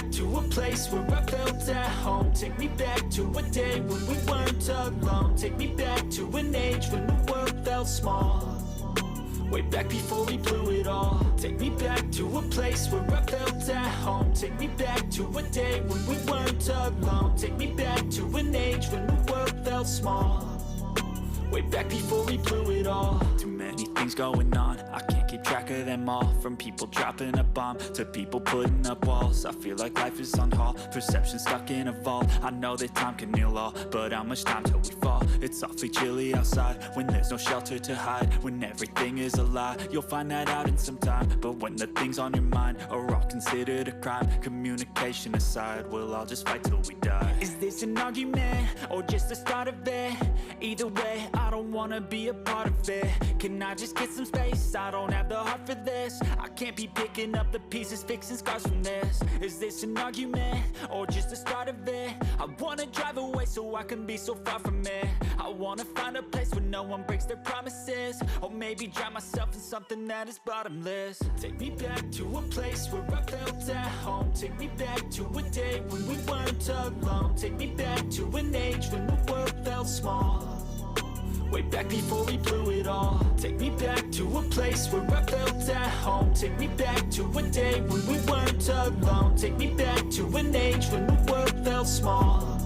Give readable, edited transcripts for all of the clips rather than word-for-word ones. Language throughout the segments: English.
back to a place where I felt at home. Take me back to a day when we weren't alone. Take me back to an age when the world felt small. Way back before we blew it all. Take me back to a place where I felt at home. Take me back to a day when we weren't alone. Take me back to an age when the world felt small. Way back before we blew it all. Too many things going on, I can't keep track of them all. From people dropping a bomb to people putting up walls. I feel like life is on hold, perception stuck in a vault. I know that time can heal all, but how much time till we fall? It's awfully chilly outside when there's no shelter to hide. When everything is a lie, you'll find that out in some time. But when the things on your mind are all considered a crime, communication aside, we'll all just fight till we die. Is this an argument or just the start of it? Either way, I don't wanna be a part of it. Can I just get some space? I don't have the heart for this. I can't be picking up the pieces, fixing scars from this. Is this an argument or just the start of it? I wanna drive away so I can be so far from it. I wanna find a place where no one breaks their promises. Or maybe drown myself in something that is bottomless. Take me back to a place where I felt at home. Take me back to a day when we weren't alone. Take me back to an age when the world felt small. Way back before we blew it all. Take me back to a place where I felt at home. Take me back to a day when we weren't alone. Take me back to an age when the world felt small.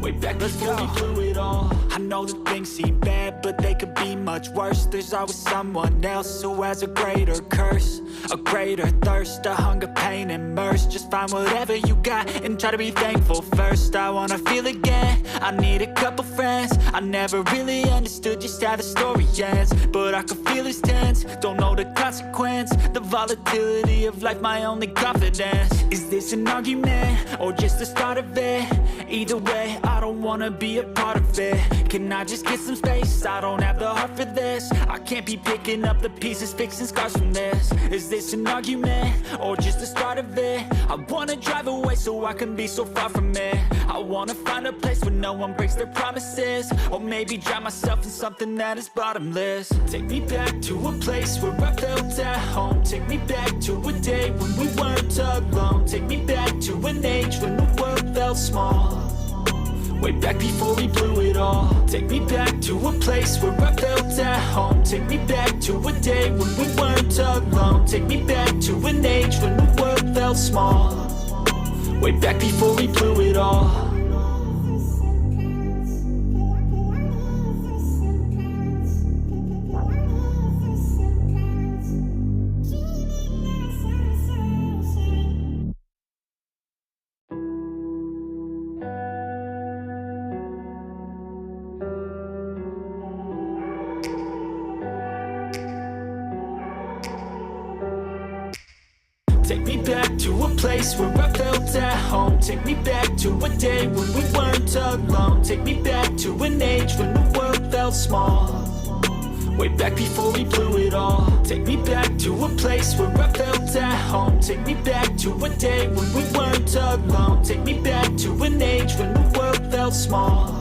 Way back before we blew it all. I know that things seem bad, but they could be much worse. There's always someone else who has a greater curse, a greater thirst, a hunger, pain, and mercy. Just find whatever you got and try to be thankful first. I wanna feel again, I need a couple friends. I never really understood just how the story ends, but I can feel it's tense, don't know the consequence. The volatility of life, my only confidence. Is this an argument or just the start of it? Either way, I don't wanna be a part of it. Can I just get some space? I don't have the heart for this. I can't be picking up the pieces, fixing scars from this. Is this an argument or just the start of it? I wanna drive away so I can be so far from it. I wanna find a place where no one breaks their promises. Or maybe drown myself in something that is bottomless. Take me back to a place where I felt at home. Take me back to a day when we weren't alone. Take me back to an age when the world felt small. Way back before we blew it all. Take me back to a place where I felt at home. Take me back to a day when we weren't alone. Take me back to an age when the world felt small. Way back before we blew it all. Take me back to a place where I felt at home. Take me back to a day when we weren't alone. Take me back to an age when the world felt small. Way back before we blew it all. Take me back to a place where I felt at home. Take me back to a day when we weren't alone. Take me back to an age when the world felt small.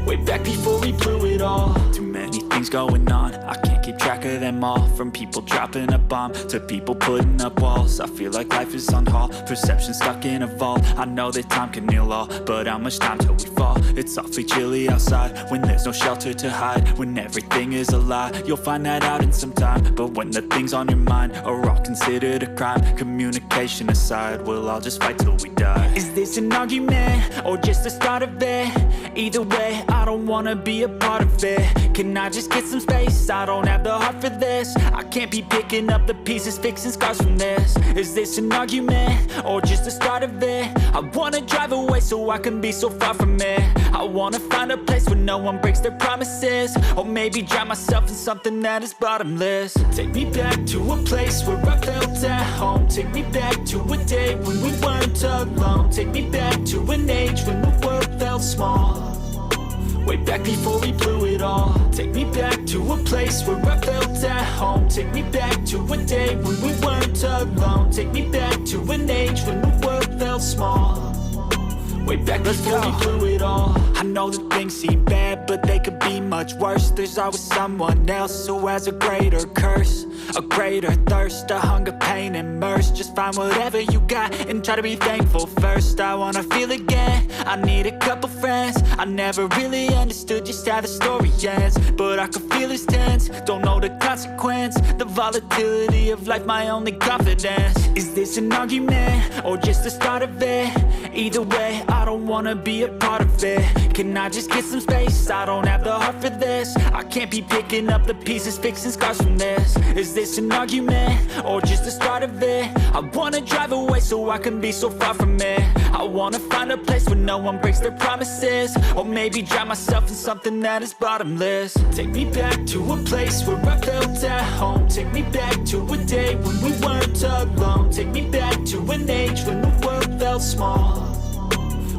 Way back before we blew it all. Too many things going on, I can't keep track of them all. From people dropping a bomb to people putting up walls. I feel like life is on hold, perception stuck in a vault. I know that time can heal all, but how much time till we fall? It's awfully chilly outside when there's no shelter to hide. When everything is a lie, you'll find that out in some time. But when the things on your mind are all considered a crime, communication aside, we'll all just fight till we die. Is this an argument or just the start of it? Either way, I don't wanna be a part of it. Can I just get some space? I don't have the heart for this. I can't be picking up the pieces, fixing scars from this. Is this an argument or just the start of it? I wanna drive away so I can be so far from it. I wanna find a place where no one breaks their promises. Or maybe drown myself in something that is bottomless. Take me back to a place where I felt at home. Take me back to a day when we weren't alone. Take me back to an age when the world felt small. Way back before we blew it all. Take me back to a place where I felt at home. Take me back to a day when we weren't alone. Take me back to an age when the world felt small. Way back before we blew it all. I know that things seem bad, but they could be much worse. There's always someone else who has a greater curse, a greater thirst, a hunger, pain, and mercy. Just find whatever you got and try to be thankful first. I wanna feel again, I need a couple friends. I never really understood just how the story ends, but I can feel it's tense, don't know the consequence. The volatility of life, my only confidence. Is this an argument, or just the start of it? Either way, I don't wanna be a part of it. Can I just get some space? I don't have the heart for this. I can't be picking up the pieces, fixing scars from this. Is this an argument, or just the start of it? I wanna drive away so I can be so far from it. I wanna find a place where no one breaks their promises, or maybe drown myself in something that is bottomless. Take me back to a place where I felt at home. Take me back to a day when we weren't alone. Take me back to an age when the world felt small,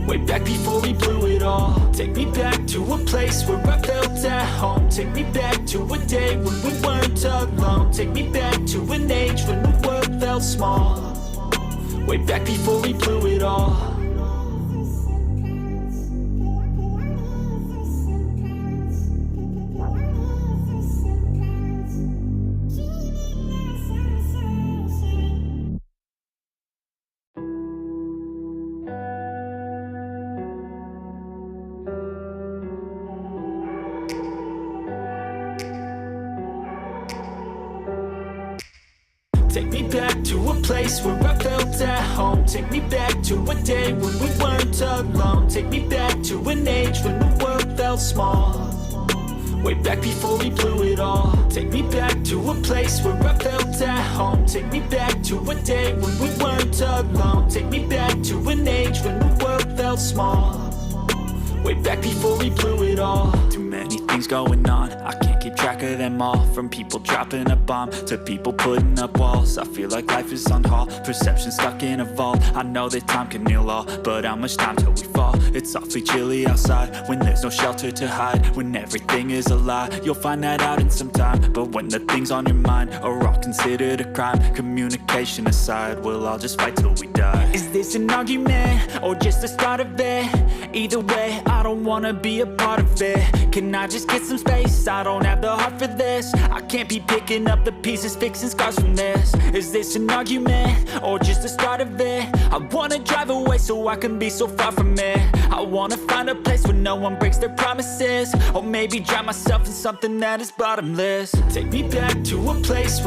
way back before we blew it all. Take me back to a place where I felt at home. Take me back to a day when we weren't alone. Take me back to an age when the world felt small, way back before we blew it all. Take me back to a place where I felt at home. Take me back to a day when we weren't alone. Take me back to an age when the world felt small, way back before we blew it all. Take me back to a place where I felt at home. Take me back to a day when we weren't alone. Take me back to an age when the world felt small, way back before we blew it all. Too many things going on, I can't keep track of them all. From people dropping a bomb to people putting up walls. I feel like life is on hold, perception stuck in a vault. I know that time can heal all, but how much time till we fall? It's awfully chilly outside when there's no shelter to hide. When everything is a lie, you'll find that out in some time. But when the things on your mind are all considered a crime, communication aside, we'll all just fight till we die. Is this an argument, or just the start of it? Either way, I don't wanna be a part of it. Can I just get some space? I don't have the heart for this. I can't be picking up the pieces, fixing scars from this. Is this an argument, or just the start of it? I wanna drive away so I can be so far from it. I wanna find a place where no one breaks their promises, or maybe drown myself in something that is bottomless. Take me back to a place where